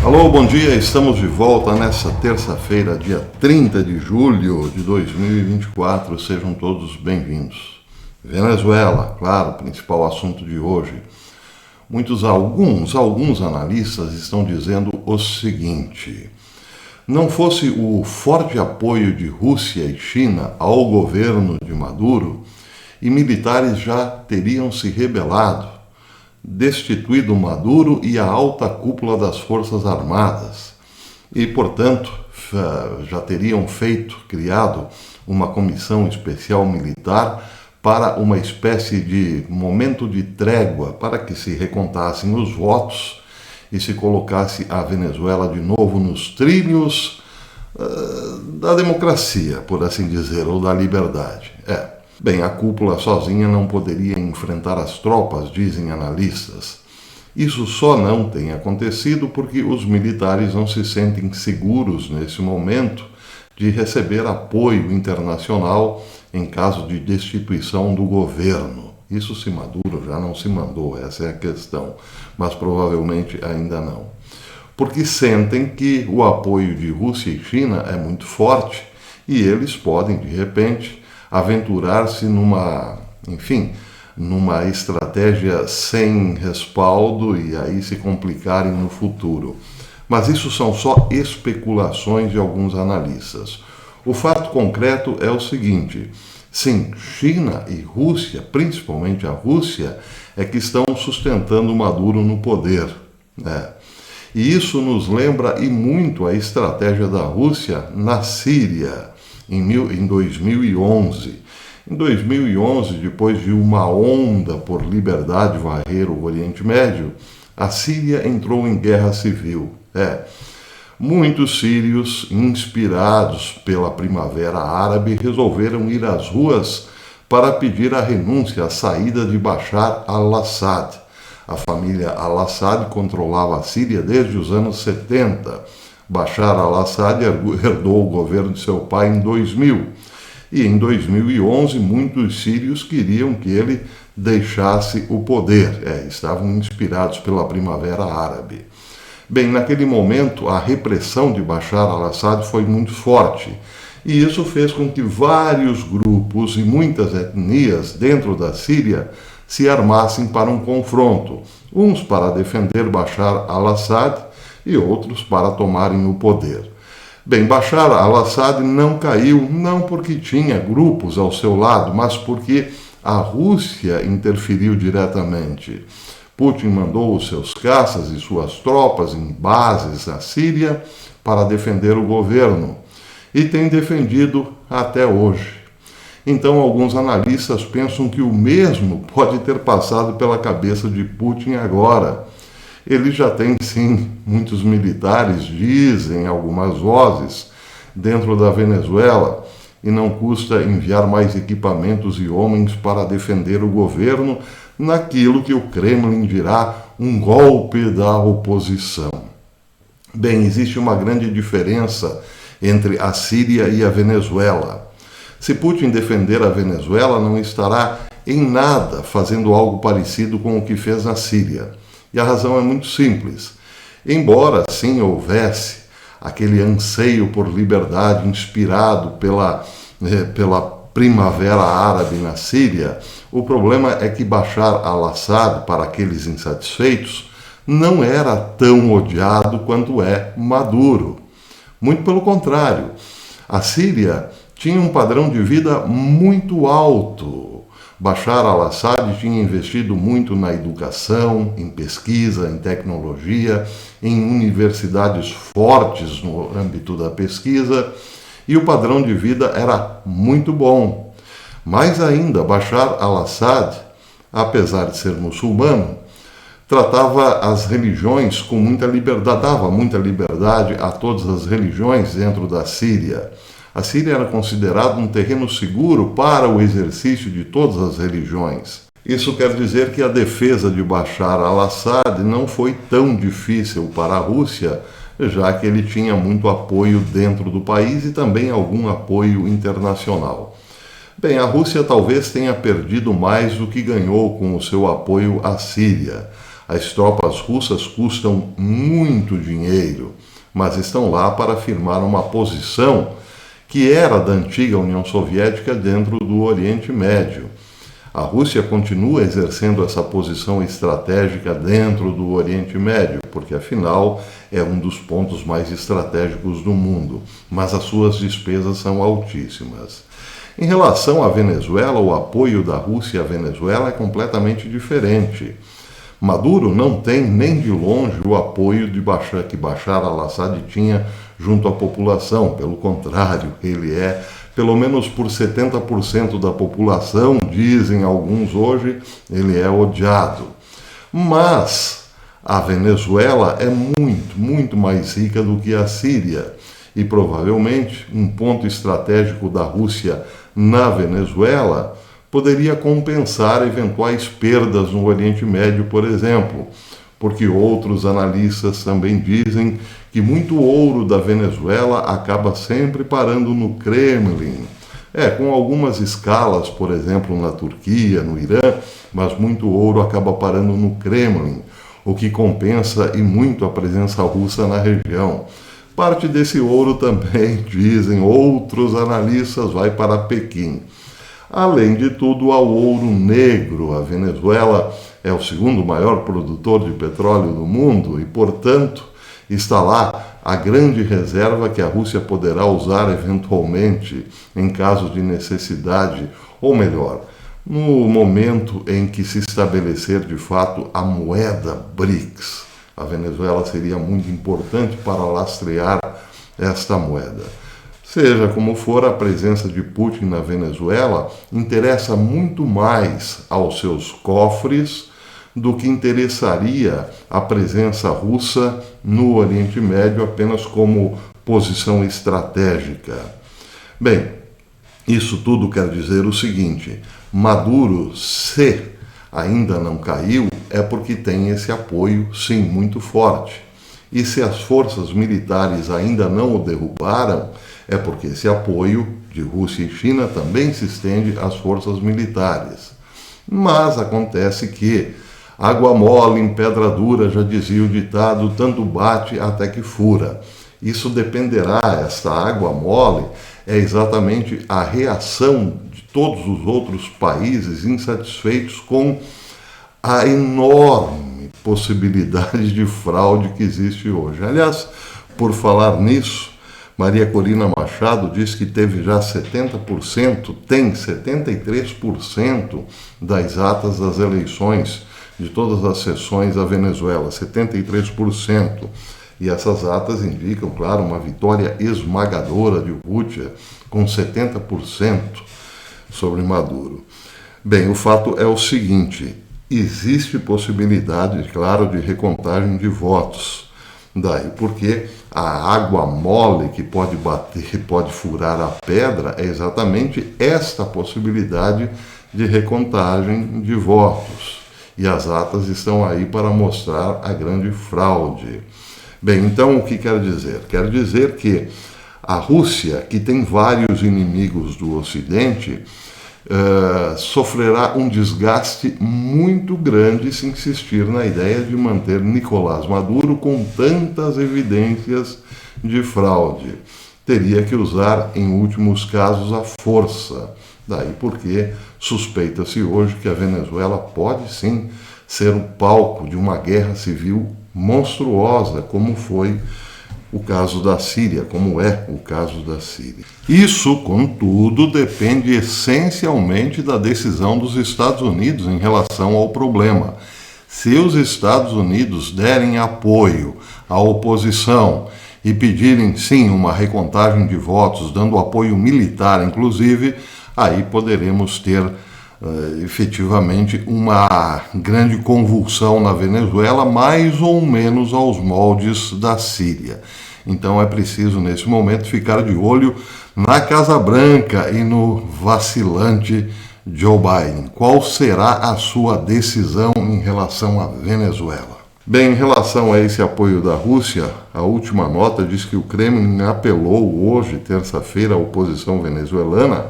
Alô, bom dia, estamos de volta nessa terça-feira, dia 30 de julho de 2024, sejam todos bem-vindos. Venezuela, claro, principal assunto de hoje. Alguns analistas estão dizendo o seguinte: não fosse o forte apoio de Rússia e China ao governo de Maduro, e militares já teriam se rebelado, destituído Maduro e a alta cúpula das Forças Armadas, e, portanto, já teriam criado uma comissão especial militar para uma espécie de momento de trégua, para que se recontassem os votos e se colocasse a Venezuela de novo nos trilhos da democracia, por assim dizer, ou da liberdade. Bem, a cúpula sozinha não poderia enfrentar as tropas, dizem analistas. Isso só não tem acontecido porque os militares não se sentem seguros nesse momento de receber apoio internacional em caso de destituição do governo. Isso se Maduro já não se mandou, essa é a questão, mas provavelmente ainda não. Porque sentem que o apoio de Rússia e China é muito forte e eles podem, de repente, aventurar-se numa estratégia sem respaldo e aí se complicarem no futuro. Mas isso são só especulações de alguns analistas. O fato concreto é o seguinte: sim, China e Rússia, principalmente a Rússia, é que estão sustentando Maduro no poder, E isso nos lembra e muito a estratégia da Rússia na Síria, em 2011. Em 2011, depois de uma onda por liberdade varrer o Oriente Médio, a Síria entrou em guerra civil. Muitos sírios, inspirados pela Primavera Árabe, resolveram ir às ruas para pedir a renúncia, a saída de Bashar al-Assad. A família al-Assad controlava a Síria desde os anos 70. Bashar al-Assad herdou o governo de seu pai em 2000. E em 2011, muitos sírios queriam que ele deixasse o poder. Estavam inspirados pela Primavera Árabe. Bem, naquele momento, a repressão de Bashar al-Assad foi muito forte. E isso fez com que vários grupos e muitas etnias dentro da Síria se armassem para um confronto. Uns para defender Bashar al-Assad e outros para tomarem o poder. Bem, Bashar al-Assad não caiu, não porque tinha grupos ao seu lado, mas porque a Rússia interferiu diretamente. Putin mandou os seus caças e suas tropas em bases na Síria para defender o governo, e tem defendido até hoje. Então, alguns analistas pensam que o mesmo pode ter passado pela cabeça de Putin agora. Ele já tem, sim, muitos militares, dizem algumas vozes, dentro da Venezuela, e não custa enviar mais equipamentos e homens para defender o governo naquilo que o Kremlin dirá um golpe da oposição. Bem, existe uma grande diferença entre a Síria e a Venezuela. Se Putin defender a Venezuela, não estará em nada fazendo algo parecido com o que fez na Síria. E a razão é muito simples. Embora sim houvesse aquele anseio por liberdade inspirado pela Primavera Árabe na Síria, o problema é que Bashar al-Assad, para aqueles insatisfeitos, não era tão odiado quanto é Maduro. Muito pelo contrário, a Síria tinha um padrão de vida muito alto. Bashar al-Assad tinha investido muito na educação, em pesquisa, em tecnologia, em universidades fortes no âmbito da pesquisa, e o padrão de vida era muito bom. Mais ainda, Bashar al-Assad, apesar de ser muçulmano, tratava as religiões com muita liberdade, dava muita liberdade a todas as religiões dentro da Síria. A Síria era considerada um terreno seguro para o exercício de todas as religiões. Isso quer dizer que a defesa de Bashar al-Assad não foi tão difícil para a Rússia, já que ele tinha muito apoio dentro do país e também algum apoio internacional. Bem, a Rússia talvez tenha perdido mais do que ganhou com o seu apoio à Síria. As tropas russas custam muito dinheiro, mas estão lá para firmar uma posição que era da antiga União Soviética dentro do Oriente Médio. A Rússia continua exercendo essa posição estratégica dentro do Oriente Médio, porque afinal é um dos pontos mais estratégicos do mundo, mas as suas despesas são altíssimas. Em relação à Venezuela, o apoio da Rússia à Venezuela é completamente diferente. Maduro não tem nem de longe o apoio que Bashar al-Assad tinha junto à população. Pelo contrário, ele é, pelo menos por 70% da população, dizem alguns hoje, ele é odiado. Mas a Venezuela é muito mais rica do que a Síria. E provavelmente um ponto estratégico da Rússia na Venezuela poderia compensar eventuais perdas no Oriente Médio, por exemplo, porque outros analistas também dizem que muito ouro da Venezuela acaba sempre parando no Kremlin. Com algumas escalas, por exemplo, na Turquia, no Irã, mas muito ouro acaba parando no Kremlin, o que compensa e muito a presença russa na região. Parte desse ouro também, dizem outros analistas, vai para Pequim. Além de tudo, há o ouro negro. A Venezuela é o segundo maior produtor de petróleo do mundo e, portanto, está lá a grande reserva que a Rússia poderá usar eventualmente em caso de necessidade, ou melhor, no momento em que se estabelecer de fato a moeda BRICS. A Venezuela seria muito importante para lastrear esta moeda. Seja como for, a presença de Putin na Venezuela interessa muito mais aos seus cofres do que interessaria a presença russa no Oriente Médio apenas como posição estratégica. Bem, isso tudo quer dizer o seguinte: Maduro, se ainda não caiu, é porque tem esse apoio, sim, muito forte. E se as forças militares ainda não o derrubaram, é porque esse apoio de Rússia e China também se estende às forças militares. Mas acontece que água mole em pedra dura, já dizia o ditado, tanto bate até que fura. Isso dependerá, essa água mole é exatamente a reação de todos os outros países insatisfeitos com a enorme possibilidade de fraude que existe hoje. Aliás, por falar nisso, Maria Corina Machado diz que teve já 70%, tem 73% das atas das eleições de todas as sessões da Venezuela, 73%. E essas atas indicam, claro, uma vitória esmagadora de Urrutia, com 70% sobre Maduro. Bem, o fato é o seguinte: existe possibilidade, claro, de recontagem de votos. Daí porque a água mole que pode bater, pode furar a pedra, é exatamente esta possibilidade de recontagem de votos. E as atas estão aí para mostrar a grande fraude. Bem, então o que quer dizer? Quer dizer que a Rússia, que tem vários inimigos do Ocidente, sofrerá um desgaste muito grande se insistir na ideia de manter Nicolás Maduro com tantas evidências de fraude. Teria que usar, em últimos casos, a força. Daí porque suspeita-se hoje que a Venezuela pode sim ser o palco de uma guerra civil monstruosa, como foi o caso da Síria, como é o caso da Síria. Isso, contudo, depende essencialmente da decisão dos Estados Unidos em relação ao problema. Se os Estados Unidos derem apoio à oposição e pedirem, sim, uma recontagem de votos, dando apoio militar, inclusive, aí poderemos ter efetivamente uma grande convulsão na Venezuela, mais ou menos aos moldes da Síria. Então é preciso, nesse momento, ficar de olho na Casa Branca e no vacilante Joe Biden. Qual será a sua decisão em relação à Venezuela? Bem, em relação a esse apoio da Rússia, a última nota diz que o Kremlin apelou hoje, terça-feira, à oposição venezuelana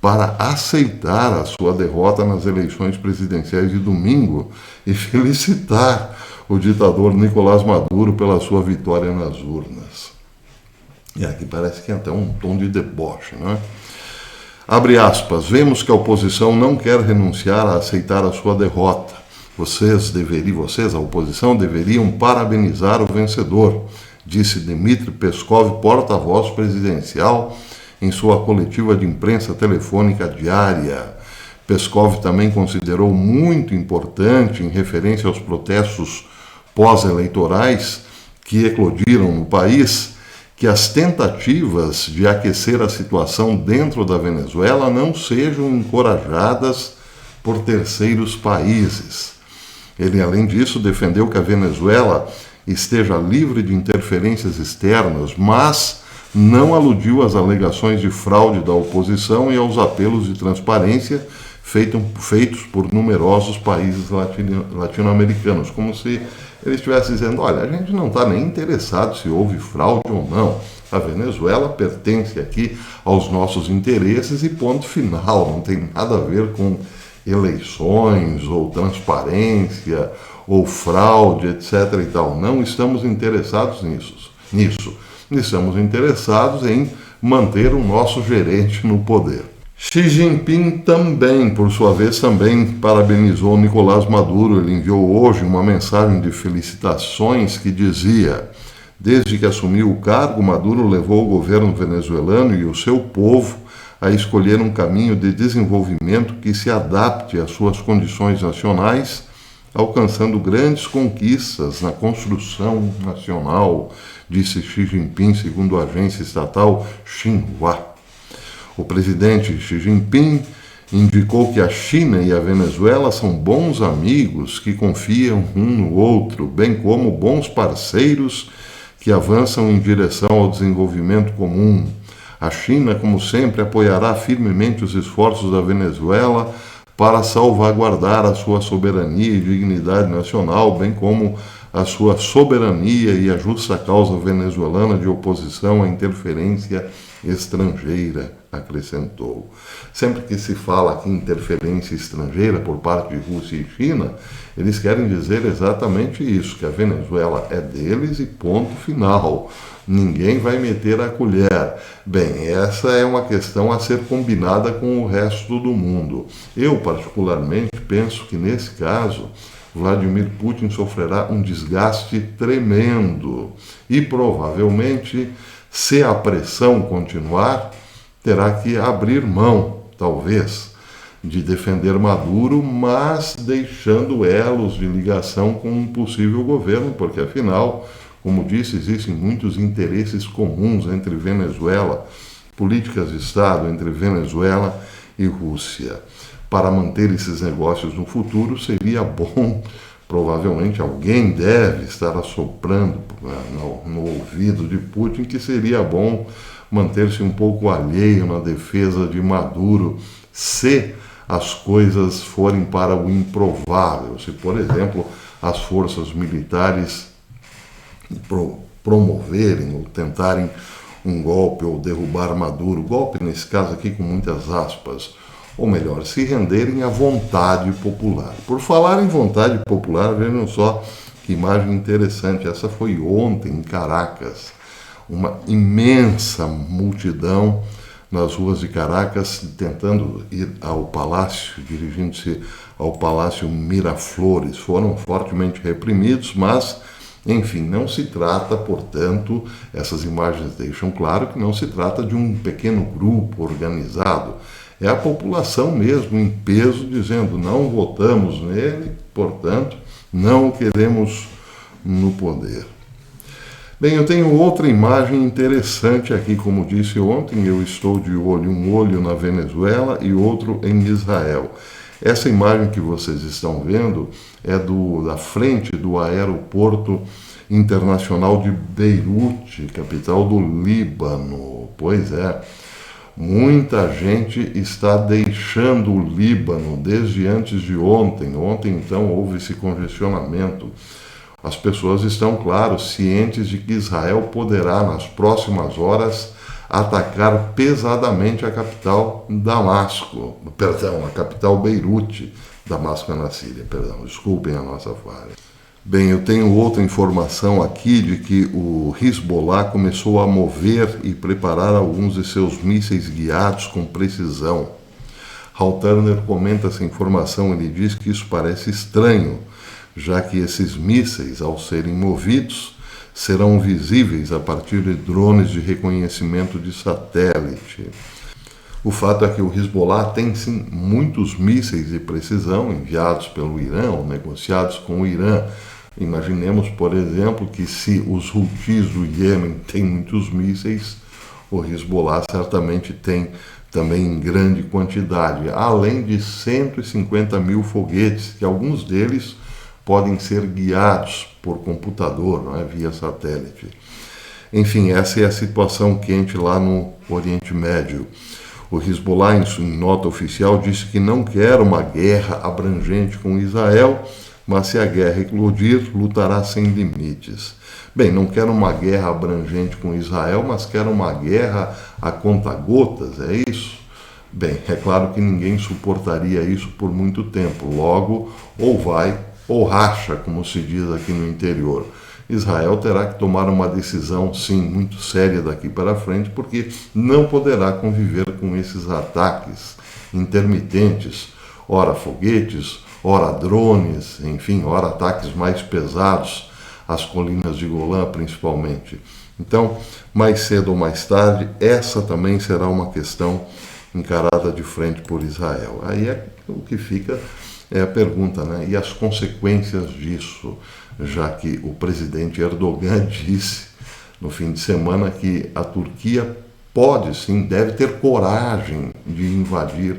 para aceitar a sua derrota nas eleições presidenciais de domingo e felicitar o ditador Nicolás Maduro pela sua vitória nas urnas. E aqui parece que é até um tom de deboche, não é? Abre aspas, vemos que a oposição não quer renunciar a aceitar a sua derrota. Vocês, a oposição, deveriam parabenizar o vencedor, disse Dmitry Peskov, porta-voz presidencial, em sua coletiva de imprensa telefônica diária. Peskov também considerou muito importante, em referência aos protestos pós-eleitorais que eclodiram no país, que as tentativas de aquecer a situação dentro da Venezuela não sejam encorajadas por terceiros países. Ele, além disso, defendeu que a Venezuela esteja livre de interferências externas, mas não aludiu às alegações de fraude da oposição e aos apelos de transparência feitos por numerosos países latino-americanos, como se ele estivesse dizendo, olha, a gente não está nem interessado se houve fraude ou não. A Venezuela pertence aqui aos nossos interesses e ponto final, não tem nada a ver com eleições ou transparência ou fraude, etc. e tal. Não estamos interessados nisso. Estamos interessados em manter o nosso gerente no poder. Xi Jinping também, por sua vez, parabenizou Nicolás Maduro. Ele enviou hoje uma mensagem de felicitações que dizia: desde que assumiu o cargo, Maduro levou o governo venezuelano e o seu povo a escolher um caminho de desenvolvimento que se adapte às suas condições nacionais, alcançando grandes conquistas na construção nacional, disse Xi Jinping, segundo a agência estatal Xinhua. O presidente Xi Jinping indicou que a China e a Venezuela são bons amigos que confiam um no outro, bem como bons parceiros que avançam em direção ao desenvolvimento comum. A China, como sempre, apoiará firmemente os esforços da Venezuela para salvaguardar a sua soberania e dignidade nacional, bem como a sua soberania e a justa causa venezuelana de oposição à interferência estrangeira, acrescentou. Sempre que se fala aqui em interferência estrangeira por parte de Rússia e China, eles querem dizer exatamente isso, que a Venezuela é deles e ponto final. Ninguém vai meter a colher. Bem, essa é uma questão a ser combinada com o resto do mundo. Eu, particularmente, penso que, nesse caso, Vladimir Putin sofrerá um desgaste tremendo e, provavelmente, se a pressão continuar, terá que abrir mão, talvez, de defender Maduro, mas deixando elos de ligação com um possível governo, porque, afinal, como disse, existem muitos interesses comuns entre Venezuela, políticas de Estado entre Venezuela e Rússia. Para manter esses negócios no futuro, seria bom, provavelmente alguém deve estar assoprando no ouvido de Putin, que seria bom manter-se um pouco alheio na defesa de Maduro, se as coisas forem para o improvável, se, por exemplo, as forças militares promoverem ou tentarem um golpe ou derrubar Maduro, golpe nesse caso aqui com muitas aspas, ou melhor, se renderem à vontade popular. Por falar em vontade popular, vejam só que imagem interessante, essa foi ontem em Caracas, uma imensa multidão nas ruas de Caracas tentando ir ao palácio, dirigindo-se ao Palácio Miraflores. Foram fortemente reprimidos, mas enfim, não se trata, portanto, essas imagens deixam claro que não se trata de um pequeno grupo organizado. É a população mesmo, em peso, dizendo não votamos nele, portanto, não o queremos no poder. Bem, eu tenho outra imagem interessante aqui, como disse ontem, eu estou de olho, um olho na Venezuela e outro em Israel. Essa imagem que vocês estão vendo é da frente do aeroporto internacional de Beirute, capital do Líbano. Pois é, muita gente está deixando o Líbano desde antes de ontem. Ontem, então, houve esse congestionamento. As pessoas estão, claro, cientes de que Israel poderá, nas próximas horas, atacar pesadamente a capital a capital Beirute, Damasco na Síria, desculpem a nossa falha. Bem, eu tenho outra informação aqui de que o Hezbollah começou a mover e preparar alguns de seus mísseis guiados com precisão. Hal Turner comenta essa informação, ele diz que isso parece estranho, já que esses mísseis, ao serem movidos, serão visíveis a partir de drones de reconhecimento de satélite. O fato é que o Hezbollah tem sim muitos mísseis de precisão enviados pelo Irã ou negociados com o Irã. Imaginemos, por exemplo, que se os Houthis do Iêmen têm muitos mísseis, o Hezbollah certamente tem também em grande quantidade, além de 150 mil foguetes, que alguns deles podem ser guiados por computador, não é? Via satélite. Enfim, essa é a situação quente lá no Oriente Médio. O Hezbollah, em nota oficial, disse que não quer uma guerra abrangente com Israel, mas se a guerra eclodir, lutará sem limites. Bem, não quer uma guerra abrangente com Israel, mas quer uma guerra a conta-gotas, é isso? Bem, é claro que ninguém suportaria isso por muito tempo. Logo, ou vai ou racha, como se diz aqui no interior. Israel terá que tomar uma decisão, sim, muito séria daqui para frente, porque não poderá conviver com esses ataques intermitentes, ora foguetes, ora drones, enfim, ora ataques mais pesados às colinas de Golã, principalmente. Então, mais cedo ou mais tarde, essa também será uma questão encarada de frente por Israel. Aí é o que fica é a pergunta, né? E as consequências disso, já que o presidente Erdogan disse no fim de semana que a Turquia pode sim, deve ter coragem de invadir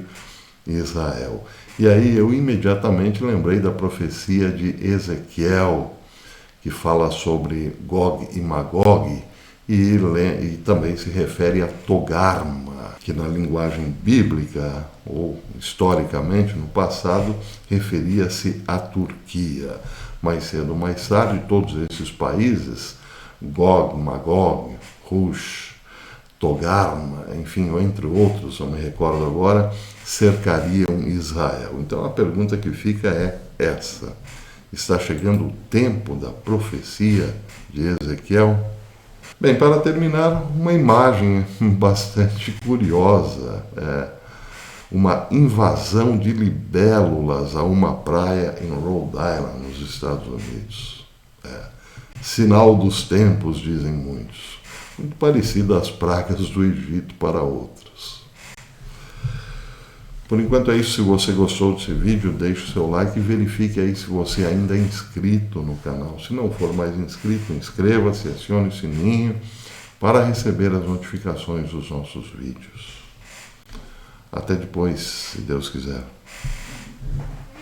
Israel. E aí eu imediatamente lembrei da profecia de Ezequiel, que fala sobre Gog e Magog, e também se refere a Togarma, que na linguagem bíblica, ou historicamente no passado, referia-se à Turquia. Mais cedo ou mais tarde, todos esses países, Gog, Magog, Rosh, Togarma, enfim, entre outros, eu me recordo agora, cercariam Israel. Então a pergunta que fica é essa: está chegando o tempo da profecia de Ezequiel? Bem, para terminar, uma imagem bastante curiosa, uma invasão de libélulas a uma praia em Rhode Island, nos Estados Unidos. Sinal dos tempos, dizem muitos. Muito parecido às pragas do Egito para outros. Por enquanto é isso. Se você gostou desse vídeo, deixe o seu like e verifique aí se você ainda é inscrito no canal. Se não for mais inscrito, inscreva-se, acione o sininho para receber as notificações dos nossos vídeos. Até depois, se Deus quiser.